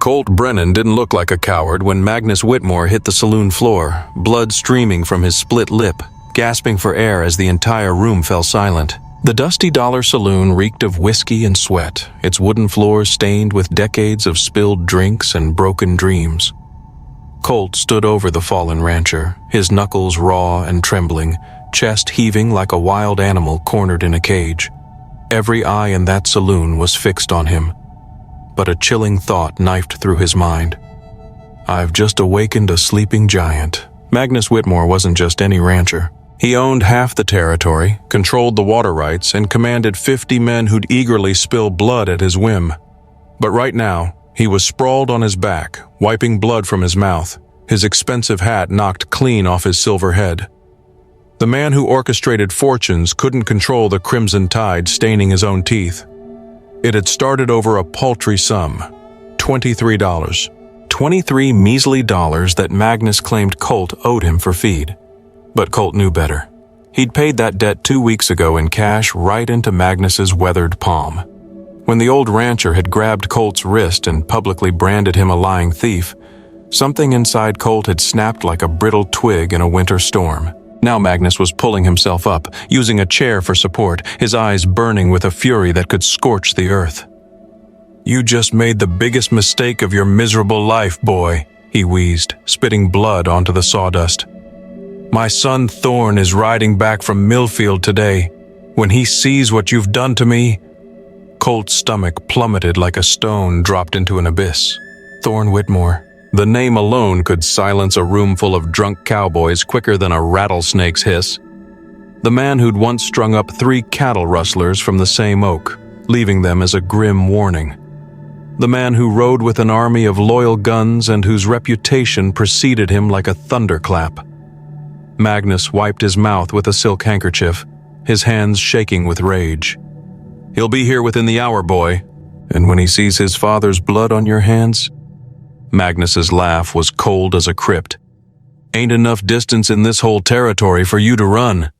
Colt Brennan didn't look like a coward when Magnus Whitmore hit the saloon floor, blood streaming from his split lip, gasping for air as the entire room fell silent. The Dusty Dollar Saloon reeked of whiskey and sweat, its wooden floors stained with decades of spilled drinks and broken dreams. Colt stood over the fallen rancher, his knuckles raw and trembling, chest heaving like a wild animal cornered in a cage. Every eye in that saloon was fixed on him. But a chilling thought knifed through his mind. I've just awakened a sleeping giant. Magnus Whitmore wasn't just any rancher. He owned half the territory, controlled the water rights, and commanded 50 men who'd eagerly spill blood at his whim. But right now, he was sprawled on his back, wiping blood from his mouth, his expensive hat knocked clean off his silver head. The man who orchestrated fortunes couldn't control the crimson tide staining his own teeth. It had started over a paltry sum, $23. 23 measly dollars that Magnus claimed Colt owed him for feed. But Colt knew better. He'd paid that debt 2 weeks ago in cash right into Magnus's weathered palm. When the old rancher had grabbed Colt's wrist and publicly branded him a lying thief, something inside Colt had snapped like a brittle twig in a winter storm. Now Magnus was pulling himself up, using a chair for support, his eyes burning with a fury that could scorch the earth. "You just made the biggest mistake of your miserable life, boy," he wheezed, spitting blood onto the sawdust. "My son Thorn is riding back from Millfield today. When he sees what you've done to me..." Colt's stomach plummeted like a stone dropped into an abyss. Thorn Whitmore. The name alone could silence a room full of drunk cowboys quicker than a rattlesnake's hiss. The man who'd once strung up 3 cattle rustlers from the same oak, leaving them as a grim warning. The man who rode with an army of loyal guns and whose reputation preceded him like a thunderclap. Magnus wiped his mouth with a silk handkerchief, his hands shaking with rage. "He'll be here within the hour, boy. And when he sees his father's blood on your hands..." Magnus's laugh was cold as a crypt. "Ain't enough distance in this whole territory for you to run."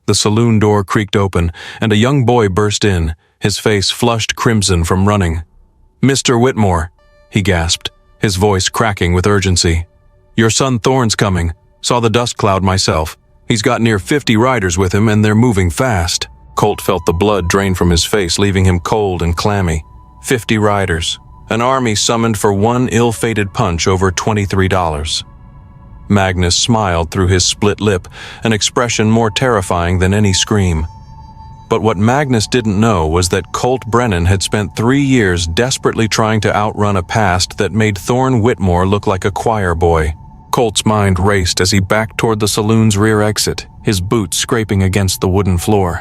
The saloon door creaked open, and a young boy burst in, his face flushed crimson from running. "Mr. Whitmore," he gasped, his voice cracking with urgency. "Your son Thorn's coming. Saw the dust cloud myself. He's got near 50 riders with him, and they're moving fast." Colt felt the blood drain from his face, leaving him cold and clammy. 50 riders. An army summoned for one ill-fated punch over $23. Magnus smiled through his split lip, an expression more terrifying than any scream. But what Magnus didn't know was that Colt Brennan had spent 3 years desperately trying to outrun a past that made Thorn Whitmore look like a choir boy. Colt's mind raced as he backed toward the saloon's rear exit, his boots scraping against the wooden floor.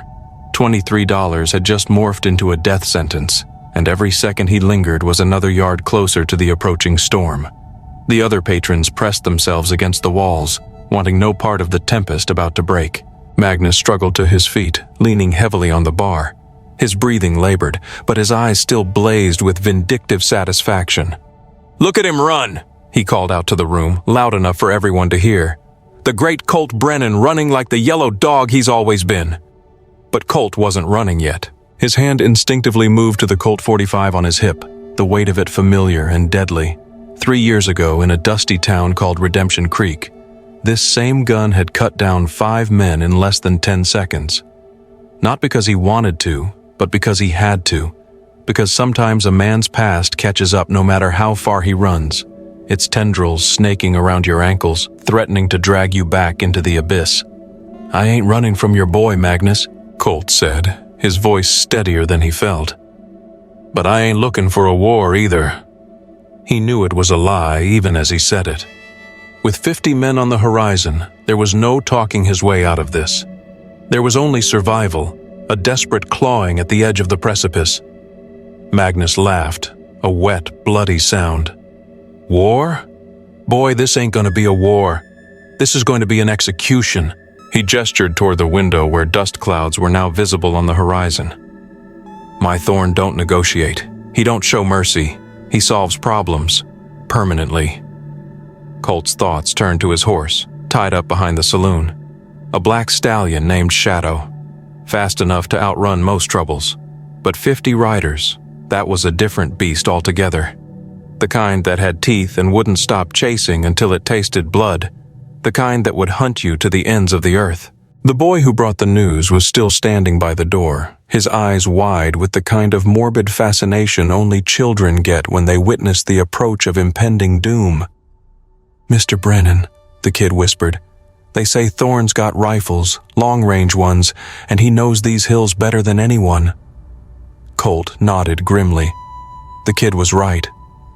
$23 had just morphed into a death sentence, and every second he lingered was another yard closer to the approaching storm. The other patrons pressed themselves against the walls, wanting no part of the tempest about to break. Magnus struggled to his feet, leaning heavily on the bar. His breathing labored, but his eyes still blazed with vindictive satisfaction. "Look at him run!" he called out to the room, loud enough for everyone to hear. "The great Colt Brennan running like the yellow dog he's always been." But Colt wasn't running yet. His hand instinctively moved to the Colt 45 on his hip, the weight of it familiar and deadly. 3 years ago, in a dusty town called Redemption Creek, this same gun had cut down 5 men in less than 10 seconds. Not because he wanted to, but because he had to. Because sometimes a man's past catches up no matter how far he runs, its tendrils snaking around your ankles, threatening to drag you back into the abyss. "I ain't running from your boy, Magnus," Colt said, his voice steadier than he felt. "But I ain't looking for a war either." He knew it was a lie even as he said it. With 50 men on the horizon, there was no talking his way out of this. There was only survival, a desperate clawing at the edge of the precipice. Magnus laughed, a wet, bloody sound. "War? Boy, this ain't gonna be a war. This is going to be an execution." He gestured toward the window where dust clouds were now visible on the horizon. "My Thorn don't negotiate. He don't show mercy. He solves problems. Permanently." Colt's thoughts turned to his horse, tied up behind the saloon. A black stallion named Shadow. Fast enough to outrun most troubles. But 50 riders, that was a different beast altogether. The kind that had teeth and wouldn't stop chasing until it tasted blood. The kind that would hunt you to the ends of the earth. The boy who brought the news was still standing by the door, his eyes wide with the kind of morbid fascination only children get when they witness the approach of impending doom. "Mr. Brennan," the kid whispered, "they say Thorne's got rifles, long-range ones, and he knows these hills better than anyone." Colt nodded grimly. The kid was right.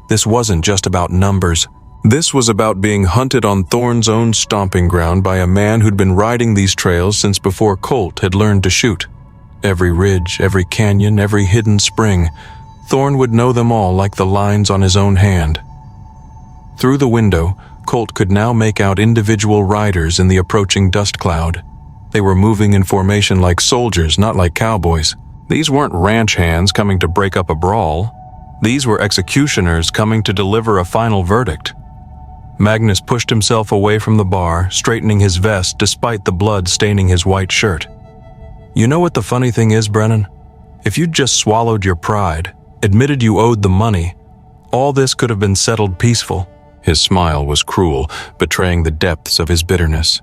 This wasn't just about numbers. This was about being hunted on Thorne's own stomping ground by a man who'd been riding these trails since before Colt had learned to shoot. Every ridge, every canyon, every hidden spring, Thorne would know them all like the lines on his own hand. Through the window, Colt could now make out individual riders in the approaching dust cloud. They were moving in formation like soldiers, not like cowboys. These weren't ranch hands coming to break up a brawl. These were executioners coming to deliver a final verdict. Magnus pushed himself away from the bar, straightening his vest despite the blood staining his white shirt. "You know what the funny thing is, Brennan? If you'd just swallowed your pride, admitted you owed the money, all this could have been settled peaceful." His smile was cruel, betraying the depths of his bitterness.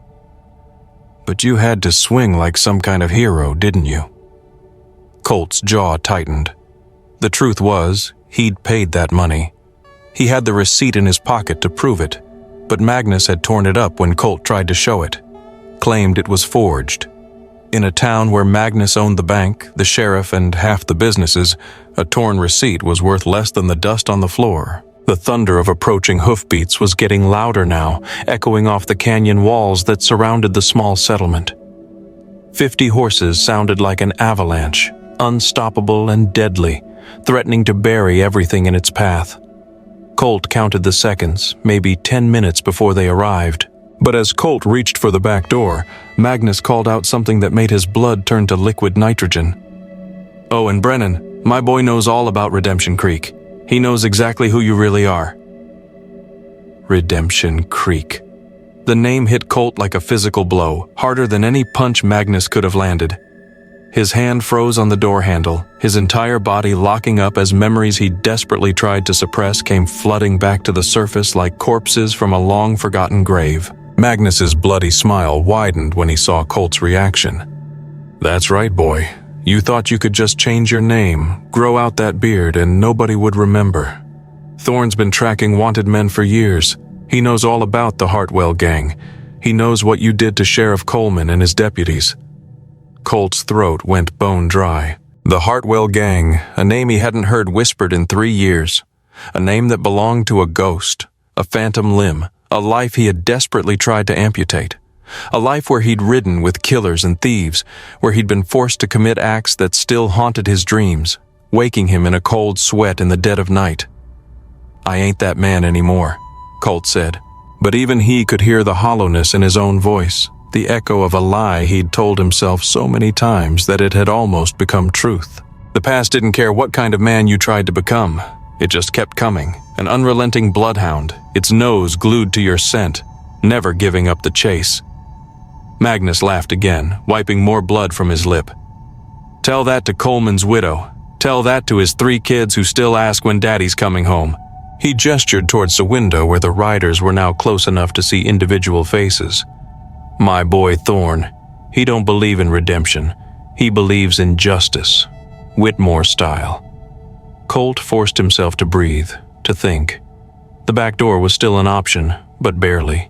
"But you had to swing like some kind of hero, didn't you?" Colt's jaw tightened. The truth was, he'd paid that money. He had the receipt in his pocket to prove it, but Magnus had torn it up when Colt tried to show it, claimed it was forged. In a town where Magnus owned the bank, the sheriff, and half the businesses, a torn receipt was worth less than the dust on the floor. The thunder of approaching hoofbeats was getting louder now, echoing off the canyon walls that surrounded the small settlement. 50 horses sounded like an avalanche, unstoppable and deadly, threatening to bury everything in its path. Colt counted the seconds, maybe 10 minutes before they arrived. But as Colt reached for the back door, Magnus called out something that made his blood turn to liquid nitrogen. "Oh, and Brennan, my boy knows all about Redemption Creek. He knows exactly who you really are." Redemption Creek. The name hit Colt like a physical blow, harder than any punch Magnus could have landed. His hand froze on the door handle, his entire body locking up as memories he desperately tried to suppress came flooding back to the surface like corpses from a long-forgotten grave. Magnus's bloody smile widened when he saw Colt's reaction. "That's right, boy. You thought you could just change your name, grow out that beard, and nobody would remember. Thorne's been tracking wanted men for years. He knows all about the Hartwell gang. He knows what you did to Sheriff Coleman and his deputies." Colt's throat went bone dry. The Hartwell gang, a name he hadn't heard whispered in 3 years. A name that belonged to a ghost, a phantom limb, a life he had desperately tried to amputate. A life where he'd ridden with killers and thieves, where he'd been forced to commit acts that still haunted his dreams, waking him in a cold sweat in the dead of night. "I ain't that man anymore," Colt said. But even he could hear the hollowness in his own voice, the echo of a lie he'd told himself so many times that it had almost become truth. The past didn't care what kind of man you tried to become. It just kept coming, an unrelenting bloodhound, its nose glued to your scent, never giving up the chase. Magnus laughed again, wiping more blood from his lip. "Tell that to Coleman's widow. Tell that to his 3 kids who still ask when Daddy's coming home." He gestured towards the window where the riders were now close enough to see individual faces. "My boy Thorne, he don't believe in redemption. He believes in justice, Whitmore style." Colt forced himself to breathe, to think. The back door was still an option, but barely.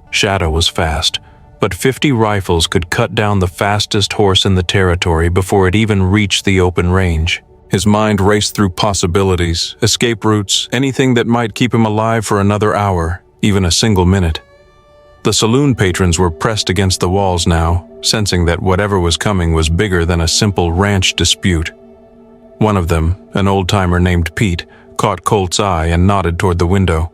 Shadow was fast, but 50 rifles could cut down the fastest horse in the territory before it even reached the open range. His mind raced through possibilities, escape routes, anything that might keep him alive for another hour, even a single minute. The saloon patrons were pressed against the walls now, sensing that whatever was coming was bigger than a simple ranch dispute. One of them, an old-timer named Pete, caught Colt's eye and nodded toward the window.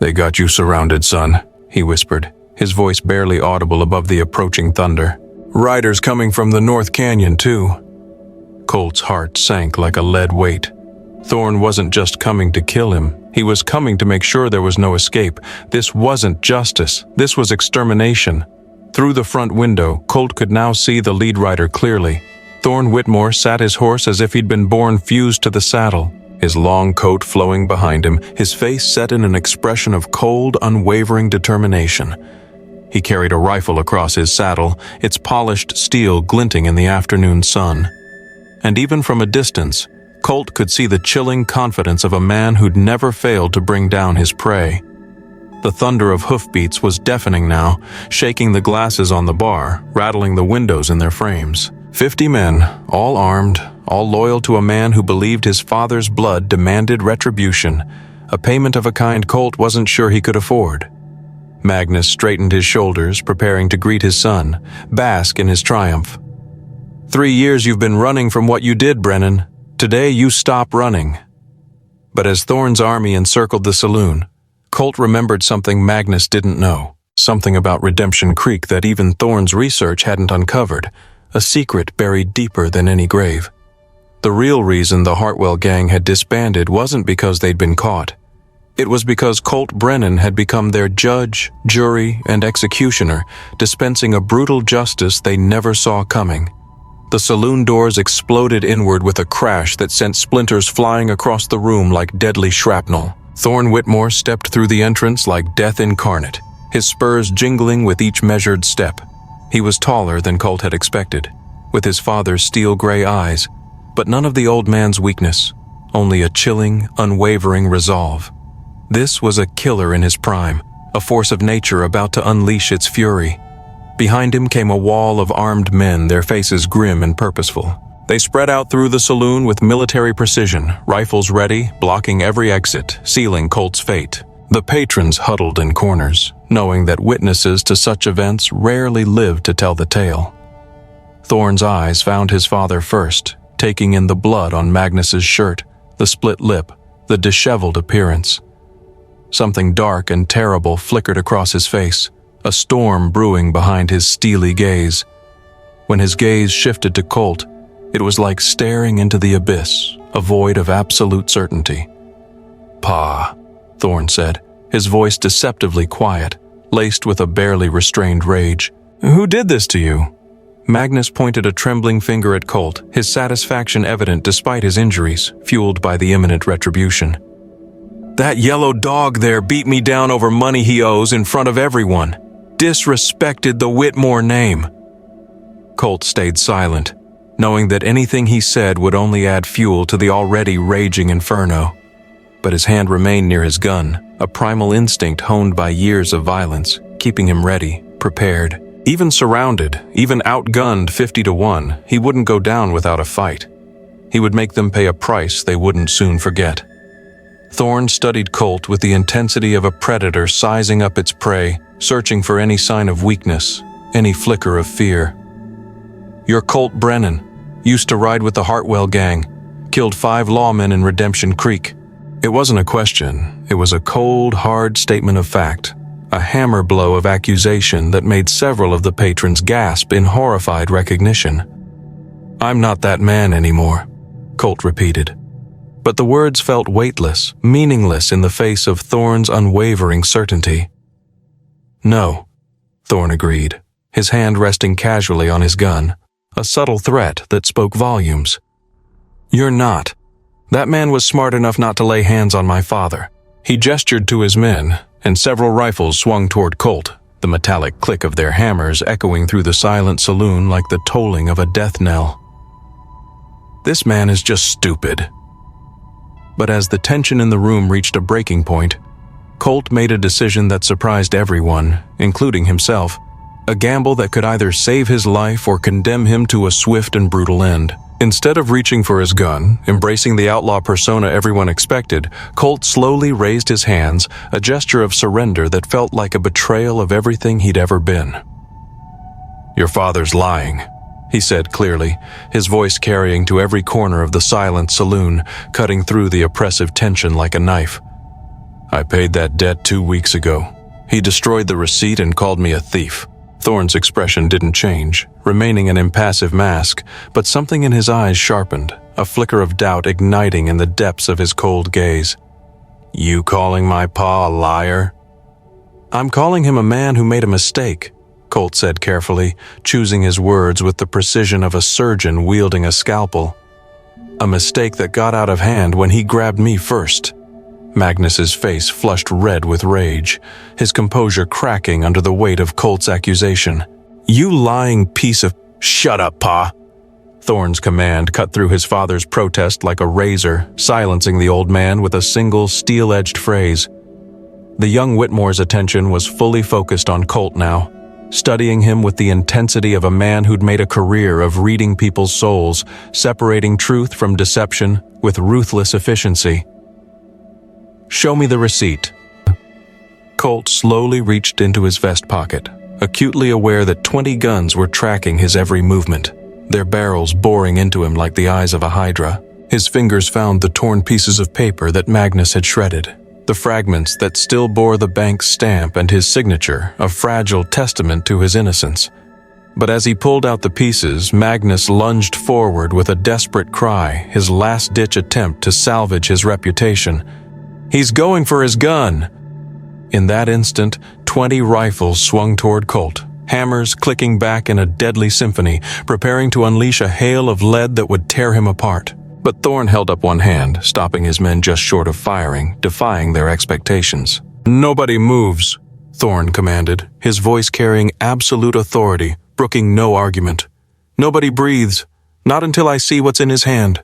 "They got you surrounded, son," he whispered, his voice barely audible above the approaching thunder. "Riders coming from the North Canyon, too." Colt's heart sank like a lead weight. Thorne wasn't just coming to kill him. He was coming to make sure there was no escape. This wasn't justice. This was extermination. Through the front window, Colt could now see the lead rider clearly. Thorne Whitmore sat his horse as if he'd been born fused to the saddle, his long coat flowing behind him, his face set in an expression of cold, unwavering determination. He carried a rifle across his saddle, its polished steel glinting in the afternoon sun. And even from a distance, Colt could see the chilling confidence of a man who'd never failed to bring down his prey. The thunder of hoofbeats was deafening now, shaking the glasses on the bar, rattling the windows in their frames. 50 men, all armed, all loyal to a man who believed his father's blood demanded retribution, a payment of a kind Colt wasn't sure he could afford. Magnus straightened his shoulders, preparing to greet his son, bask in his triumph. 3 years you've been running from what you did, Brennan. Today you stop running. But as Thorne's army encircled the saloon, Colt remembered something Magnus didn't know, something about Redemption Creek that even Thorne's research hadn't uncovered, a secret buried deeper than any grave. The real reason the Hartwell gang had disbanded wasn't because they'd been caught. It was because Colt Brennan had become their judge, jury, and executioner, dispensing a brutal justice they never saw coming. The saloon doors exploded inward with a crash that sent splinters flying across the room like deadly shrapnel. Thorne Whitmore stepped through the entrance like death incarnate, his spurs jingling with each measured step. He was taller than Colt had expected, with his father's steel-gray eyes, but none of the old man's weakness, only a chilling, unwavering resolve. This was a killer in his prime, a force of nature about to unleash its fury. Behind him came a wall of armed men, their faces grim and purposeful. They spread out through the saloon with military precision, rifles ready, blocking every exit, sealing Colt's fate. The patrons huddled in corners, knowing that witnesses to such events rarely lived to tell the tale. Thorne's eyes found his father first, taking in the blood on Magnus's shirt, the split lip, the disheveled appearance. Something dark and terrible flickered across his face, a storm brewing behind his steely gaze. When his gaze shifted to Colt, it was like staring into the abyss, a void of absolute certainty. "Pa," Thorne said, his voice deceptively quiet, laced with a barely restrained rage. "Who did this to you?" Magnus pointed a trembling finger at Colt, his satisfaction evident despite his injuries, fueled by the imminent retribution. "That yellow dog there beat me down over money he owes in front of everyone. Disrespected the Whitmore name." Colt stayed silent, knowing that anything he said would only add fuel to the already raging inferno. But his hand remained near his gun, a primal instinct honed by years of violence, keeping him ready, prepared. Even surrounded, even outgunned 50-1, he wouldn't go down without a fight. He would make them pay a price they wouldn't soon forget. Thorne studied Colt with the intensity of a predator sizing up its prey, searching for any sign of weakness, any flicker of fear. "You're Colt Brennan. Used to ride with the Hartwell gang. Killed 5 lawmen in Redemption Creek." It wasn't a question. It was a cold, hard statement of fact, a hammer blow of accusation that made several of the patrons gasp in horrified recognition. "I'm not that man anymore," Colt repeated. But the words felt weightless, meaningless in the face of Thorne's unwavering certainty. "No," Thorne agreed, his hand resting casually on his gun, a subtle threat that spoke volumes. "You're not. That man was smart enough not to lay hands on my father." He gestured to his men, and several rifles swung toward Colt, the metallic click of their hammers echoing through the silent saloon like the tolling of a death knell. "This man is just stupid." But as the tension in the room reached a breaking point, Colt made a decision that surprised everyone, including himself, a gamble that could either save his life or condemn him to a swift and brutal end. Instead of reaching for his gun, embracing the outlaw persona everyone expected, Colt slowly raised his hands, a gesture of surrender that felt like a betrayal of everything he'd ever been. "Your father's lying," he said clearly, his voice carrying to every corner of the silent saloon, cutting through the oppressive tension like a knife. "I paid that debt 2 weeks ago. He destroyed the receipt and called me a thief." Thorne's expression didn't change, remaining an impassive mask, but something in his eyes sharpened, a flicker of doubt igniting in the depths of his cold gaze. "You calling my pa a liar?" "I'm calling him a man who made a mistake," Colt said carefully, choosing his words with the precision of a surgeon wielding a scalpel. A mistake that got out of hand when he grabbed me first. Magnus's face flushed red with rage, his composure cracking under the weight of Colt's accusation. "You lying piece of—" "Shut up, Pa!" Thorne's command cut through his father's protest like a razor, silencing the old man with a single steel-edged phrase. The young Whitmore's attention was fully focused on Colt now, studying him with the intensity of a man who'd made a career of reading people's souls, separating truth from deception with ruthless efficiency. "Show me the receipt." Colt slowly reached into his vest pocket, acutely aware that 20 guns were tracking his every movement, their barrels boring into him like the eyes of a hydra. His fingers found the torn pieces of paper that Magnus had shredded, the fragments that still bore the bank's stamp and his signature, a fragile testament to his innocence. But as he pulled out the pieces, Magnus lunged forward with a desperate cry, his last-ditch attempt to salvage his reputation. "He's going for his gun!" In that instant, 20 rifles swung toward Colt, hammers clicking back in a deadly symphony, preparing to unleash a hail of lead that would tear him apart. But Thorne held up one hand, stopping his men just short of firing, defying their expectations. "Nobody moves," Thorne commanded, his voice carrying absolute authority, brooking no argument. "Nobody breathes, not until I see what's in his hand."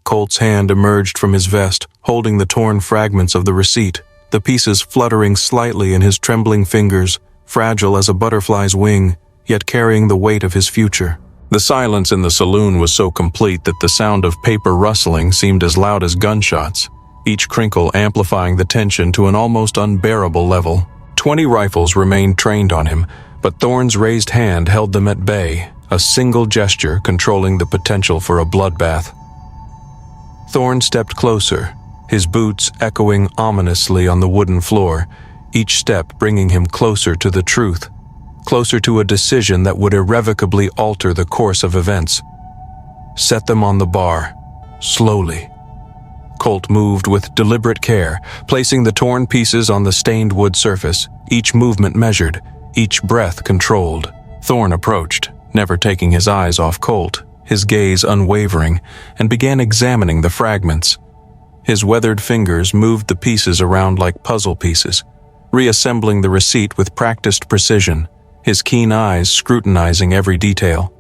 Colt's hand emerged from his vest, holding the torn fragments of the receipt, the pieces fluttering slightly in his trembling fingers, fragile as a butterfly's wing, yet carrying the weight of his future. The silence in the saloon was so complete that the sound of paper rustling seemed as loud as gunshots, each crinkle amplifying the tension to an almost unbearable level. 20 rifles remained trained on him, but Thorne's raised hand held them at bay, a single gesture controlling the potential for a bloodbath. Thorne stepped closer, his boots echoing ominously on the wooden floor, each step bringing him closer to the truth, closer to a decision that would irrevocably alter the course of events. Set them on the bar, slowly. Colt moved with deliberate care, placing the torn pieces on the stained wood surface, each movement measured, each breath controlled. Thorne approached, never taking his eyes off Colt, his gaze unwavering, and began examining the fragments. His weathered fingers moved the pieces around like puzzle pieces, reassembling the receipt with practiced precision, his keen eyes scrutinizing every detail.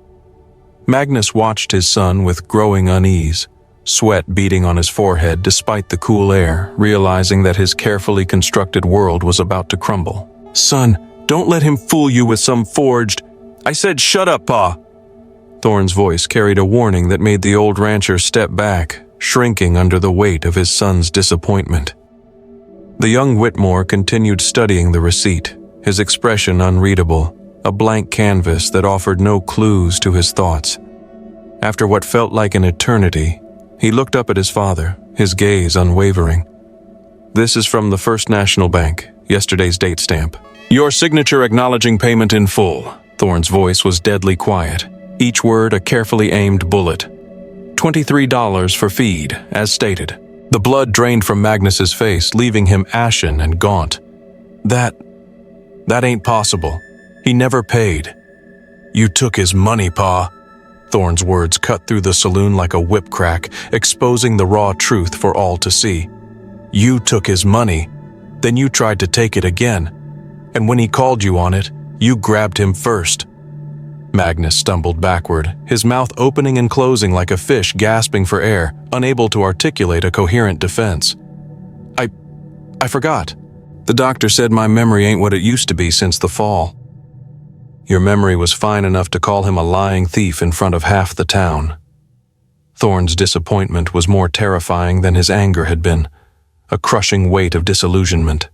Magnus watched his son with growing unease, sweat beading on his forehead despite the cool air, realizing that his carefully constructed world was about to crumble. "Son, don't let him fool you with some forged—" "I said shut up, Pa!" Thorne's voice carried a warning that made the old rancher step back, shrinking under the weight of his son's disappointment. The young Whitmore continued studying the receipt, his expression unreadable, a blank canvas that offered no clues to his thoughts. After what felt like an eternity, he looked up at his father, his gaze unwavering. "This is from the First National Bank, yesterday's date stamp. Your signature acknowledging payment in full." Thorne's voice was deadly quiet, each word a carefully aimed bullet. $23 for feed, as stated. The blood drained from Magnus's face, leaving him ashen and gaunt. That ain't possible. He never paid." "You took his money, Pa." Thorne's words cut through the saloon like a whip crack, exposing the raw truth for all to see. "You took his money, then you tried to take it again. And when he called you on it, you grabbed him first." Magnus stumbled backward, his mouth opening and closing like a fish gasping for air, unable to articulate a coherent defense. I forgot. The doctor said my memory ain't what it used to be since the fall." "Your memory was fine enough to call him a lying thief in front of half the town." Thorne's disappointment was more terrifying than his anger had been, a crushing weight of disillusionment.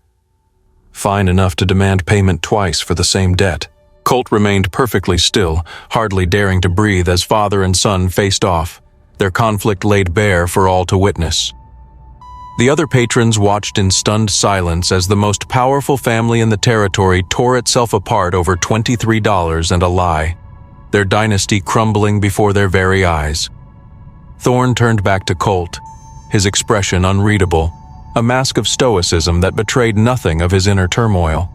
Fine enough to demand payment twice for the same debt. Colt remained perfectly still, hardly daring to breathe as father and son faced off, their conflict laid bare for all to witness. The other patrons watched in stunned silence as the most powerful family in the territory tore itself apart over $23 and a lie, their dynasty crumbling before their very eyes. Thorne turned back to Colt, his expression unreadable, a mask of stoicism that betrayed nothing of his inner turmoil.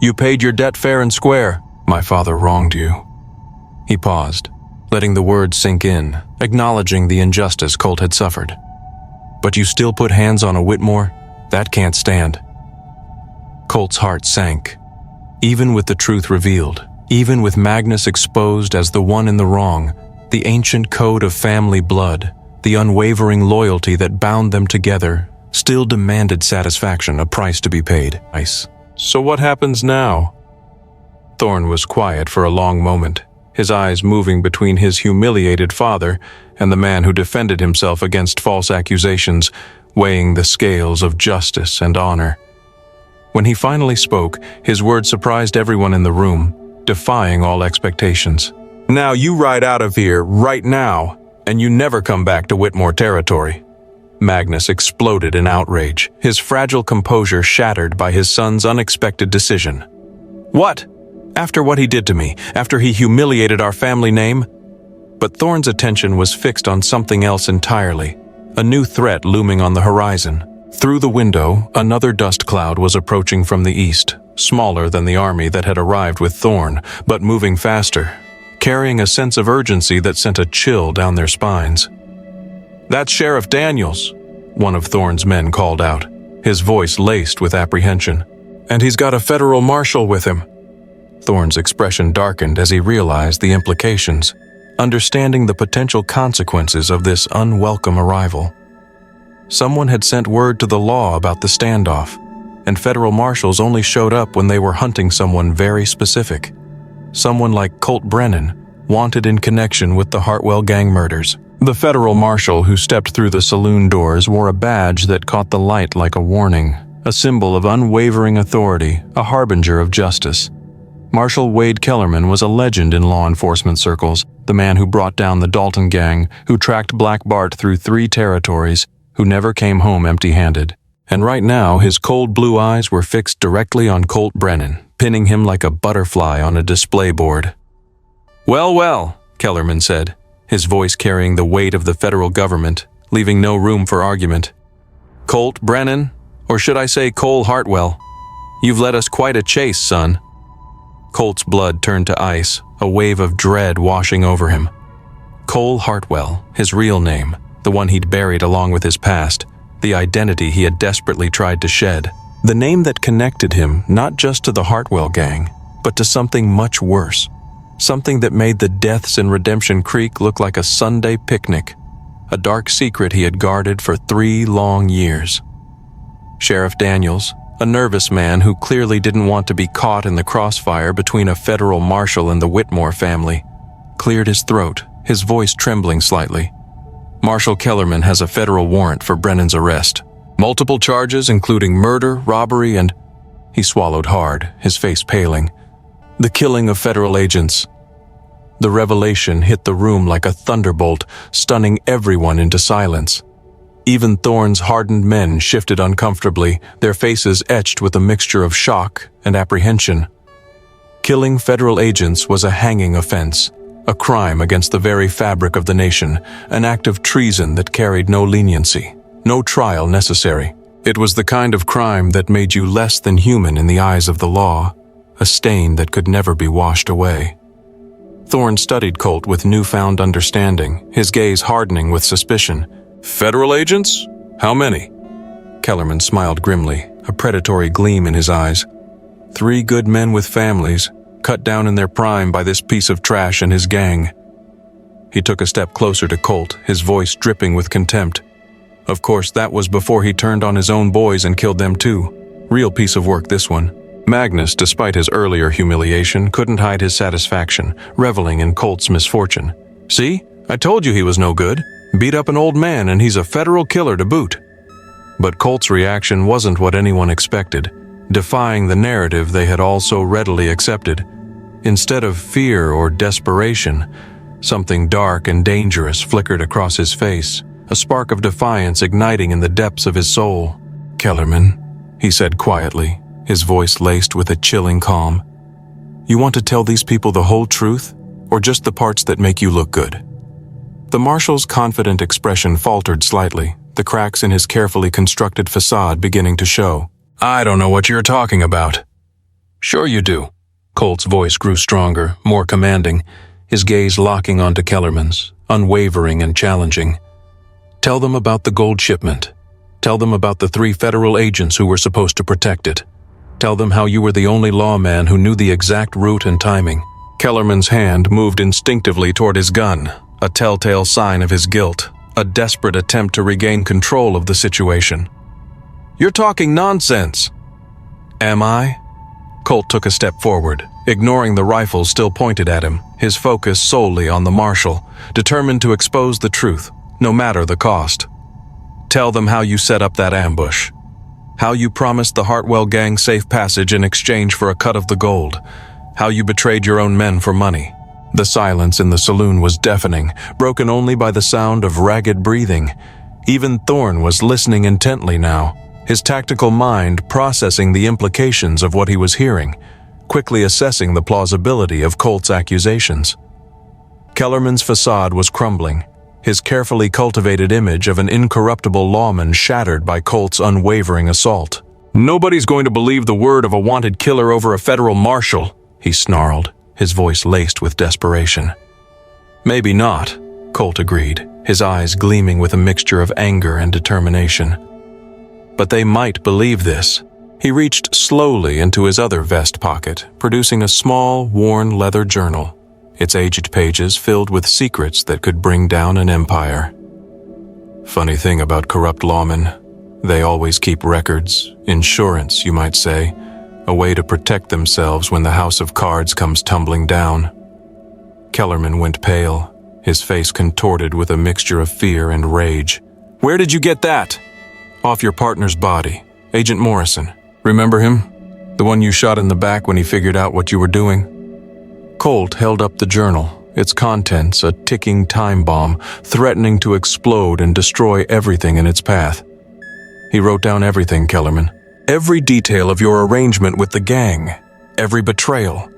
"You paid your debt fair and square. My father wronged you." He paused, letting the words sink in, acknowledging the injustice Colt had suffered. "But you still put hands on a Whitmore? That can't stand." Colt's heart sank. Even with the truth revealed, even with Magnus exposed as the one in the wrong, the ancient code of family blood, the unwavering loyalty that bound them together, still demanded satisfaction, a price to be paid. "So what happens now?" Thorne was quiet for a long moment, his eyes moving between his humiliated father and the man who defended himself against false accusations, weighing the scales of justice and honor. When he finally spoke, his words surprised everyone in the room, defying all expectations. "Now you ride out of here, right now, and you never come back to Whitmore territory." Magnus exploded in outrage, his fragile composure shattered by his son's unexpected decision. "What? After what he did to me, after he humiliated our family name?" But Thorne's attention was fixed on something else entirely, a new threat looming on the horizon. Through the window, another dust cloud was approaching from the east, smaller than the army that had arrived with Thorne, but moving faster, carrying a sense of urgency that sent a chill down their spines. "That's Sheriff Daniels," one of Thorne's men called out, his voice laced with apprehension. "And he's got a federal marshal with him." Thorne's expression darkened as he realized the implications, understanding the potential consequences of this unwelcome arrival. Someone had sent word to the law about the standoff, and federal marshals only showed up when they were hunting someone very specific. Someone like Colt Brennan, wanted in connection with the Hartwell gang murders. The federal marshal who stepped through the saloon doors wore a badge that caught the light like a warning, a symbol of unwavering authority, a harbinger of justice. Marshal Wade Kellerman was a legend in law enforcement circles, the man who brought down the Dalton gang, who tracked Black Bart through 3 territories, who never came home empty-handed. And right now, his cold blue eyes were fixed directly on Colt Brennan, pinning him like a butterfly on a display board. "Well, well," Kellerman said, his voice carrying the weight of the federal government, leaving no room for argument. "Colt Brennan, or should I say Cole Hartwell, you've led us quite a chase, son." Colt's blood turned to ice, a wave of dread washing over him. Cole Hartwell, his real name, the one he'd buried along with his past, the identity he had desperately tried to shed. The name that connected him not just to the Hartwell gang, but to something much worse. Something that made the deaths in Redemption Creek look like a Sunday picnic, a dark secret he had guarded for 3 long years. Sheriff Daniels, a nervous man who clearly didn't want to be caught in the crossfire between a federal marshal and the Whitmore family, cleared his throat, his voice trembling slightly. "Marshal Kellerman has a federal warrant for Brennan's arrest. Multiple charges including murder, robbery, and—" He swallowed hard, his face paling. "The killing of federal agents." The revelation hit the room like a thunderbolt, stunning everyone into silence. Even Thorne's hardened men shifted uncomfortably, their faces etched with a mixture of shock and apprehension. Killing federal agents was a hanging offense, a crime against the very fabric of the nation, an act of treason that carried no leniency, no trial necessary. It was the kind of crime that made you less than human in the eyes of the law, a stain that could never be washed away. Thorne studied Colt with newfound understanding, his gaze hardening with suspicion. "Federal agents? How many?" Kellerman smiled grimly, a predatory gleam in his eyes. 3 good men with families, cut down in their prime by this piece of trash and his gang. He took a step closer to Colt, his voice dripping with contempt. Of course, that was before he turned on his own boys and killed them too. Real piece of work, this one. Magnus, despite his earlier humiliation, couldn't hide his satisfaction, reveling in Colt's misfortune. "See? I told you he was no good. Beat up an old man and he's a federal killer to boot." But Colt's reaction wasn't what anyone expected, defying the narrative they had all so readily accepted. Instead of fear or desperation, something dark and dangerous flickered across his face, a spark of defiance igniting in the depths of his soul. "Kellerman," he said quietly, his voice laced with a chilling calm, "you want to tell these people the whole truth, or just the parts that make you look good?" The marshal's confident expression faltered slightly, the cracks in his carefully constructed facade beginning to show. "I don't know what you're talking about." "Sure you do." Colt's voice grew stronger, more commanding, his gaze locking onto Kellerman's, unwavering and challenging. Tell them about the gold shipment. Tell them about the 3 federal agents who were supposed to protect it. Tell them how you were the only lawman who knew the exact route and timing. Kellerman's hand moved instinctively toward his gun, a telltale sign of his guilt, a desperate attempt to regain control of the situation. "You're talking nonsense." "Am I?" Colt took a step forward, ignoring the rifle still pointed at him, his focus solely on the marshal, determined to expose the truth, no matter the cost. "Tell them how you set up that ambush. How you promised the Hartwell gang safe passage in exchange for a cut of the gold. How you betrayed your own men for money." The silence in the saloon was deafening, broken only by the sound of ragged breathing. Even Thorne was listening intently now, his tactical mind processing the implications of what he was hearing, quickly assessing the plausibility of Colt's accusations. Kellerman's facade was crumbling, his carefully cultivated image of an incorruptible lawman shattered by Colt's unwavering assault. "Nobody's going to believe the word of a wanted killer over a federal marshal," he snarled, his voice laced with desperation. "Maybe not," Colt agreed, his eyes gleaming with a mixture of anger and determination. "But they might believe this." He reached slowly into his other vest pocket, producing a small, worn leather journal, its aged pages filled with secrets that could bring down an empire. Funny thing about corrupt lawmen, they always keep records, insurance, you might say, a way to protect themselves when the house of cards comes tumbling down. Kellerman went pale, his face contorted with a mixture of fear and rage. "Where did you get that?" "Off your partner's body, Agent Morrison. Remember him? The one you shot in the back when he figured out what you were doing?" Colt held up the journal, its contents a ticking time bomb, threatening to explode and destroy everything in its path. He wrote down everything, Kellerman. Every detail of your arrangement with the gang, every betrayal.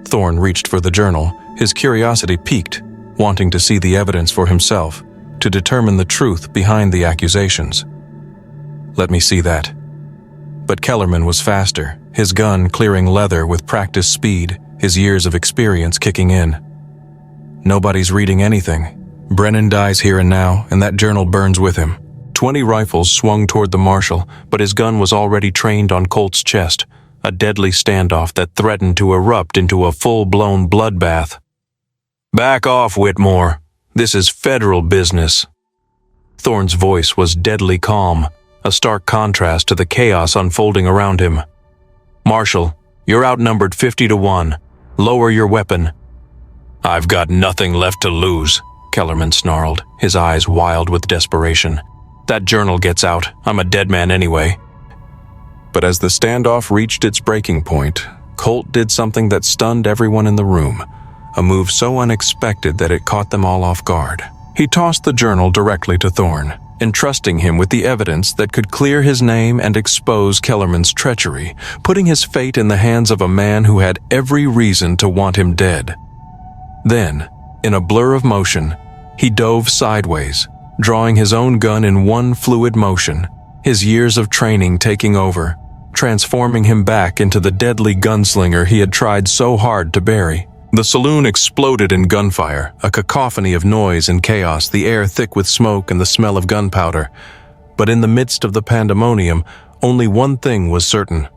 Thorne reached for the journal, his curiosity piqued, wanting to see the evidence for himself, to determine the truth behind the accusations. "Let me see that." But Kellerman was faster, his gun clearing leather with practiced speed, his years of experience kicking in. "Nobody's reading anything. Brennan dies here and now, and that journal burns with him." 20 rifles swung toward the marshal, but his gun was already trained on Colt's chest, a deadly standoff that threatened to erupt into a full-blown bloodbath. "Back off, Whitmore. This is federal business." Thorne's voice was deadly calm, a stark contrast to the chaos unfolding around him. "Marshal, you're outnumbered 50-1. Lower your weapon." "I've got nothing left to lose," Kellerman snarled, his eyes wild with desperation. "That journal gets out, I'm a dead man anyway." But as the standoff reached its breaking point, Colt did something that stunned everyone in the room, a move so unexpected that it caught them all off guard. He tossed the journal directly to Thorne, entrusting him with the evidence that could clear his name and expose Kellerman's treachery, putting his fate in the hands of a man who had every reason to want him dead. Then, in a blur of motion, he dove sideways, drawing his own gun in one fluid motion, his years of training taking over, transforming him back into the deadly gunslinger he had tried so hard to bury. The saloon exploded in gunfire, a cacophony of noise and chaos, the air thick with smoke and the smell of gunpowder. But in the midst of the pandemonium, only one thing was certain.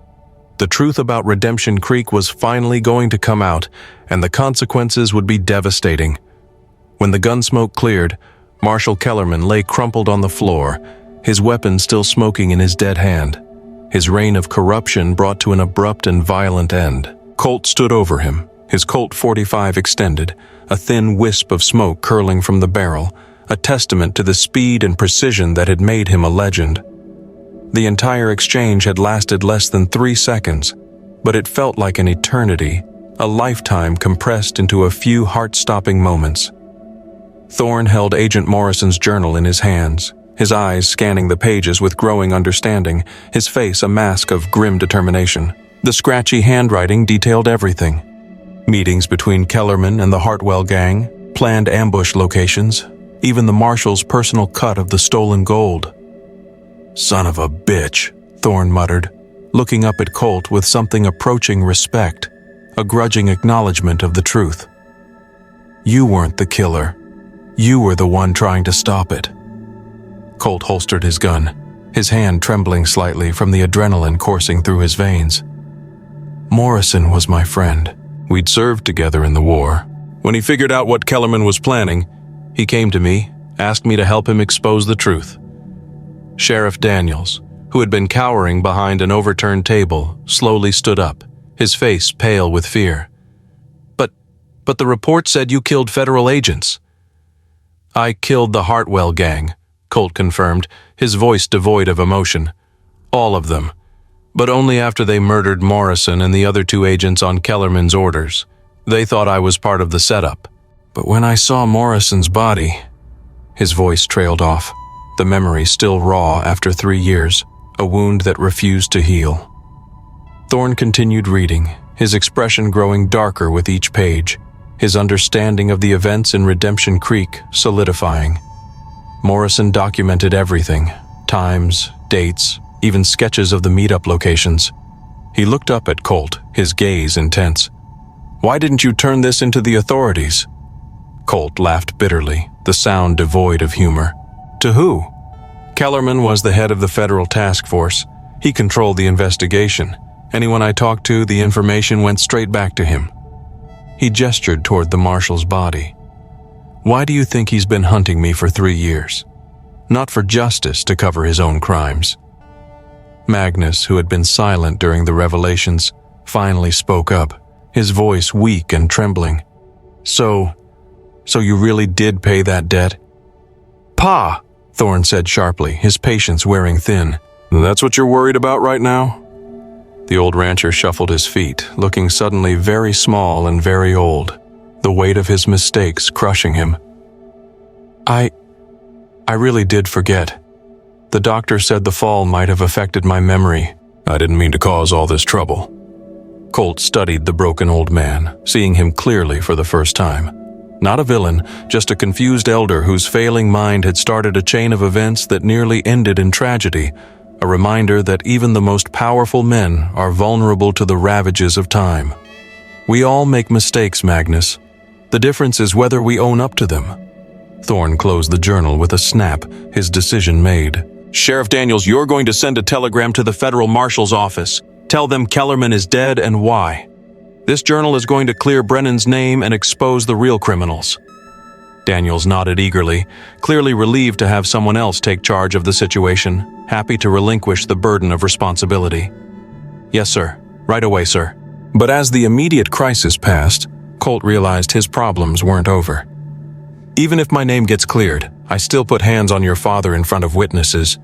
The truth about Redemption Creek was finally going to come out, and the consequences would be devastating. When the gunsmoke cleared, Marshal Kellerman lay crumpled on the floor, his weapon still smoking in his dead hand, his reign of corruption brought to an abrupt and violent end. Colt stood over him, his Colt .45 extended, a thin wisp of smoke curling from the barrel, a testament to the speed and precision that had made him a legend. The entire exchange had lasted less than 3 seconds, but it felt like an eternity, a lifetime compressed into a few heart-stopping moments. Thorne held Agent Morrison's journal in his hands, his eyes scanning the pages with growing understanding, his face a mask of grim determination. The scratchy handwriting detailed everything. Meetings between Kellerman and the Hartwell gang, planned ambush locations, even the marshal's personal cut of the stolen gold. "Son of a bitch," Thorne muttered, looking up at Colt with something approaching respect, a grudging acknowledgement of the truth. "You weren't the killer. You were the one trying to stop it." Colt holstered his gun, his hand trembling slightly from the adrenaline coursing through his veins. "Morrison was my friend. We'd served together in the war. When he figured out what Kellerman was planning, he came to me, asked me to help him expose the truth." Sheriff Daniels, who had been cowering behind an overturned table, slowly stood up, his face pale with fear. But the report said you killed federal agents." "I killed the Hartwell gang," Colt confirmed, his voice devoid of emotion. "All of them. But only after they murdered Morrison and the other 2 agents on Kellerman's orders. They thought I was part of the setup. But when I saw Morrison's body..." His voice trailed off, the memory still raw after 3 years, a wound that refused to heal. Thorne continued reading, his expression growing darker with each page, his understanding of the events in Redemption Creek solidifying. Morrison documented everything, times, dates, even sketches of the meetup locations. He looked up at Colt, his gaze intense. "Why didn't you turn this into the authorities?" Colt laughed bitterly, the sound devoid of humor. "To who?" "Kellerman was the head of the federal task force. He controlled the investigation. Anyone I talked to, the information went straight back to him." He gestured toward the marshal's body. "Why do you think he's been hunting me for 3 years? Not for justice to cover his own crimes." Magnus, who had been silent during the revelations, finally spoke up, his voice weak and trembling. So you really did pay that debt?" "Pa!" Thorne said sharply, his patience wearing thin. "That's what you're worried about right now?" The old rancher shuffled his feet, looking suddenly very small and very old, the weight of his mistakes crushing him. I really did forget. The doctor said the fall might have affected my memory. I didn't mean to cause all this trouble." Colt studied the broken old man, seeing him clearly for the first time. Not a villain, just a confused elder whose failing mind had started a chain of events that nearly ended in tragedy, a reminder that even the most powerful men are vulnerable to the ravages of time. "We all make mistakes, Magnus. The difference is whether we own up to them." Thorne closed the journal with a snap, his decision made. "Sheriff Daniels, you're going to send a telegram to the federal marshal's office. Tell them Kellerman is dead and why. This journal is going to clear Brennan's name and expose the real criminals." Daniels nodded eagerly, clearly relieved to have someone else take charge of the situation, happy to relinquish the burden of responsibility. "Yes, sir. Right away, sir." But as the immediate crisis passed, Colt realized his problems weren't over. "Even if my name gets cleared, I still put hands on your father in front of witnesses.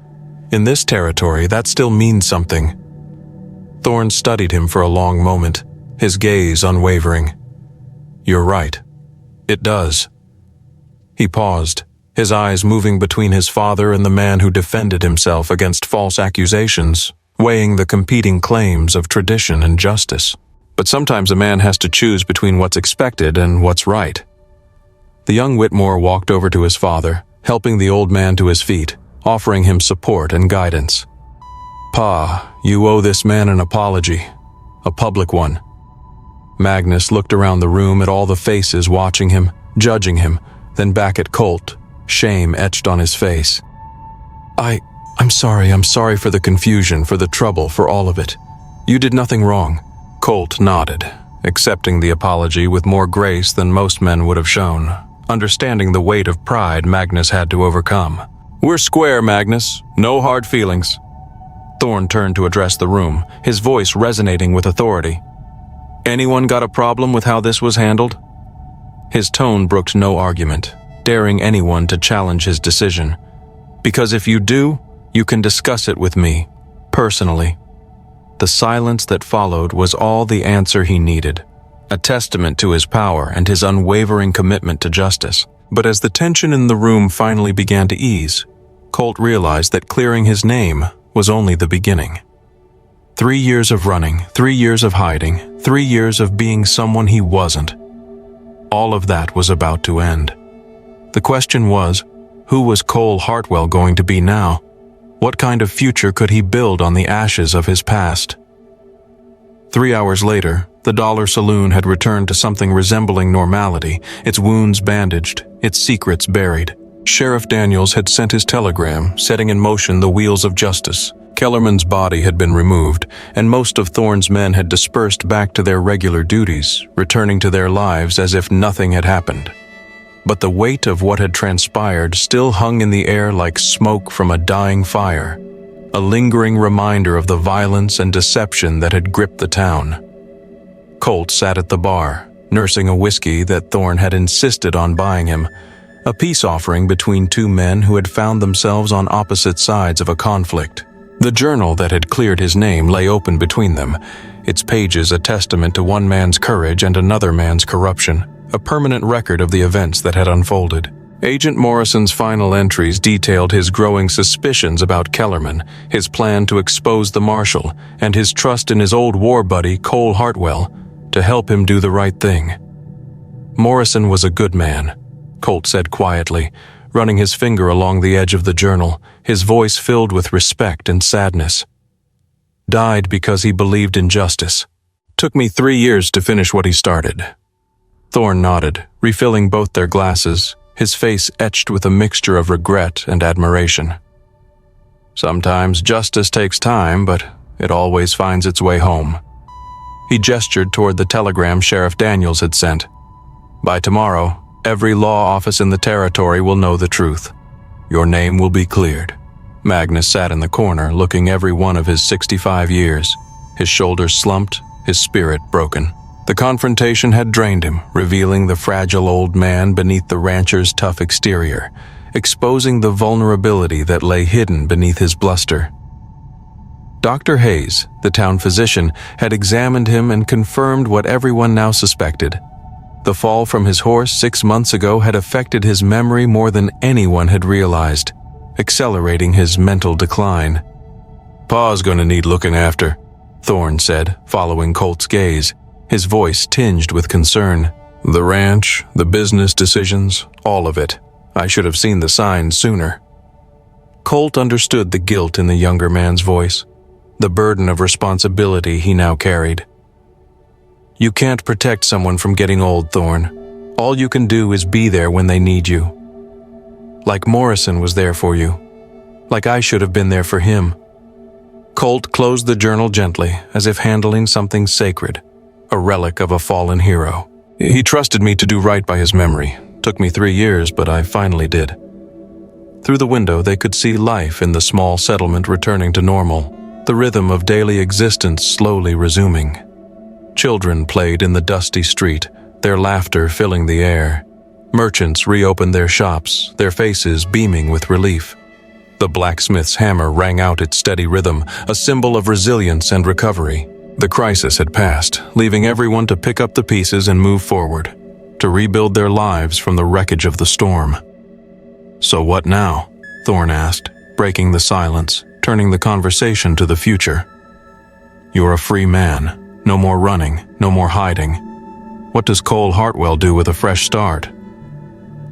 In this territory, that still means something." Thorne studied him for a long moment, his gaze unwavering. "You're right. It does." He paused, his eyes moving between his father and the man who defended himself against false accusations, weighing the competing claims of tradition and justice. But sometimes a man has to choose between what's expected and what's right. The young Whitmore walked over to his father, helping the old man to his feet, offering him support and guidance. "Pa, you owe this man an apology, a public one." Magnus looked around the room at all the faces watching him, judging him, then back at Colt, shame etched on his face. I'm sorry for the confusion, for the trouble, for all of it. You did nothing wrong." Colt nodded, accepting the apology with more grace than most men would have shown, understanding the weight of pride Magnus had to overcome. "We're square, Magnus. No hard feelings." Thorne turned to address the room, his voice resonating with authority. "Anyone got a problem with how this was handled?" His tone brooked no argument, daring anyone to challenge his decision. "Because if you do, you can discuss it with me, personally." The silence that followed was all the answer he needed, a testament to his power and his unwavering commitment to justice. But as the tension in the room finally began to ease, Colt realized that clearing his name was only the beginning. 3 years of running, 3 years of hiding, 3 years of being someone he wasn't. All of that was about to end. The question was, who was Cole Hartwell going to be now? What kind of future could he build on the ashes of his past? 3 hours later, The Dollar Saloon had returned to something resembling normality, its wounds bandaged, its secrets buried. Sheriff Daniels had sent his telegram, setting in motion the wheels of justice. Kellerman's body had been removed, and most of Thorne's men had dispersed back to their regular duties, returning to their lives as if nothing had happened. But the weight of what had transpired still hung in the air like smoke from a dying fire, a lingering reminder of the violence and deception that had gripped the town. Colt sat at the bar, nursing a whiskey that Thorne had insisted on buying him, a peace offering between two men who had found themselves on opposite sides of a conflict. The journal that had cleared his name lay open between them, its pages a testament to one man's courage and another man's corruption, a permanent record of the events that had unfolded. Agent Morrison's final entries detailed his growing suspicions about Kellerman, his plan to expose the marshal, and his trust in his old war buddy, Cole Hartwell, to help him do the right thing. Morrison was a good man, Colt said quietly, running his finger along the edge of the journal, his voice filled with respect and sadness. Died because he believed in justice. Took me 3 years to finish what he started. Thorne nodded, refilling both their glasses, his face etched with a mixture of regret and admiration. Sometimes justice takes time, but it always finds its way home. He gestured toward the telegram Sheriff Daniels had sent. By tomorrow, every law office in the territory will know the truth. Your name will be cleared. Magnus sat in the corner, looking every one of his 65 years, his shoulders slumped, his spirit broken. The confrontation had drained him, revealing the fragile old man beneath the rancher's tough exterior, exposing the vulnerability that lay hidden beneath his bluster. Dr. Hayes, the town physician, had examined him and confirmed what everyone now suspected. The fall from his horse 6 months ago had affected his memory more than anyone had realized, accelerating his mental decline. "Pa's gonna need looking after," Thorne said, following Colt's gaze, his voice tinged with concern. "The ranch, the business decisions, all of it. I should have seen the signs sooner." Colt understood the guilt in the younger man's voice, the burden of responsibility he now carried. "You can't protect someone from getting old, Thorne. All you can do is be there when they need you. Like Morrison was there for you. Like I should have been there for him." Colt closed the journal gently, as if handling something sacred, a relic of a fallen hero. "He trusted me to do right by his memory. Took me 3 years, but I finally did." Through the window, they could see life in the small settlement returning to normal, the rhythm of daily existence slowly resuming. Children played in the dusty street, their laughter filling the air. Merchants reopened their shops, their faces beaming with relief. The blacksmith's hammer rang out its steady rhythm, a symbol of resilience and recovery. The crisis had passed, leaving everyone to pick up the pieces and move forward, to rebuild their lives from the wreckage of the storm. "So what now?" Thorne asked, breaking the silence, turning the conversation to the future. "You're a free man. No more running, no more hiding. What does Cole Hartwell do with a fresh start?"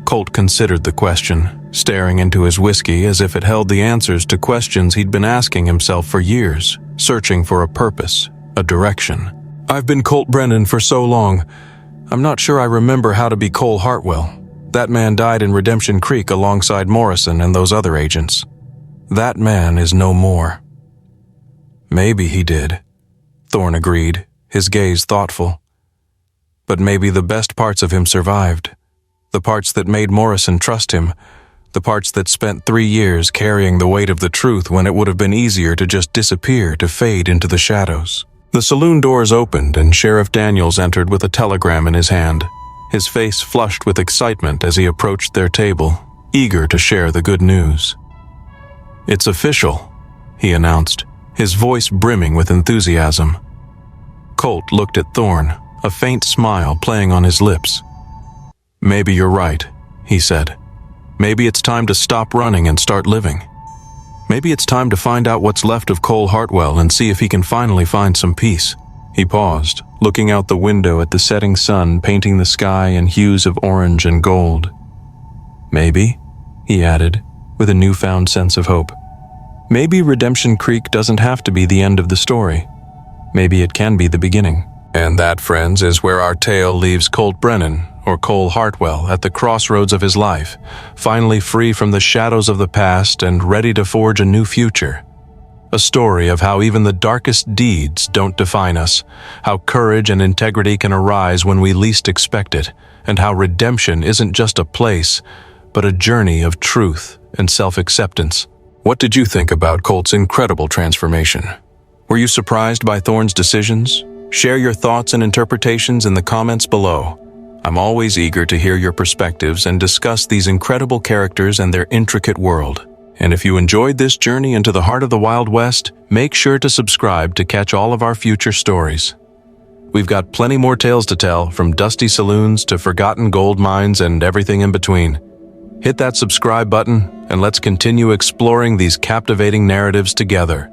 Colt considered the question, staring into his whiskey as if it held the answers to questions he'd been asking himself for years, searching for a purpose, a direction. "I've been Colt Brennan for so long. I'm not sure I remember how to be Cole Hartwell. That man died in Redemption Creek alongside Morrison and those other agents. That man is no more." "Maybe he did," Thorne agreed, his gaze thoughtful. "But maybe the best parts of him survived. The parts that made Morrison trust him. The parts that spent 3 years carrying the weight of the truth when it would have been easier to just disappear, to fade into the shadows." The saloon doors opened and Sheriff Daniels entered with a telegram in his hand, his face flushed with excitement as he approached their table, eager to share the good news. "It's official," he announced, his voice brimming with enthusiasm. Colt looked at Thorne, a faint smile playing on his lips. "Maybe you're right," he said. "Maybe it's time to stop running and start living. Maybe it's time to find out what's left of Cole Hartwell and see if he can finally find some peace." He paused, looking out the window at the setting sun painting the sky in hues of orange and gold. "Maybe," he added, with a newfound sense of hope. "Maybe Redemption Creek doesn't have to be the end of the story. Maybe it can be the beginning." And that, friends, is where our tale leaves Colt Brennan, or Cole Hartwell, at the crossroads of his life, finally free from the shadows of the past and ready to forge a new future. A story of how even the darkest deeds don't define us, how courage and integrity can arise when we least expect it, and how redemption isn't just a place, but a journey of truth and self-acceptance. What did you think about Colt's incredible transformation? Were you surprised by Thorne's decisions? Share your thoughts and interpretations in the comments below. I'm always eager to hear your perspectives and discuss these incredible characters and their intricate world. And if you enjoyed this journey into the heart of the Wild West, make sure to subscribe to catch all of our future stories. We've got plenty more tales to tell, from dusty saloons to forgotten gold mines and everything in between. Hit that subscribe button and let's continue exploring these captivating narratives together.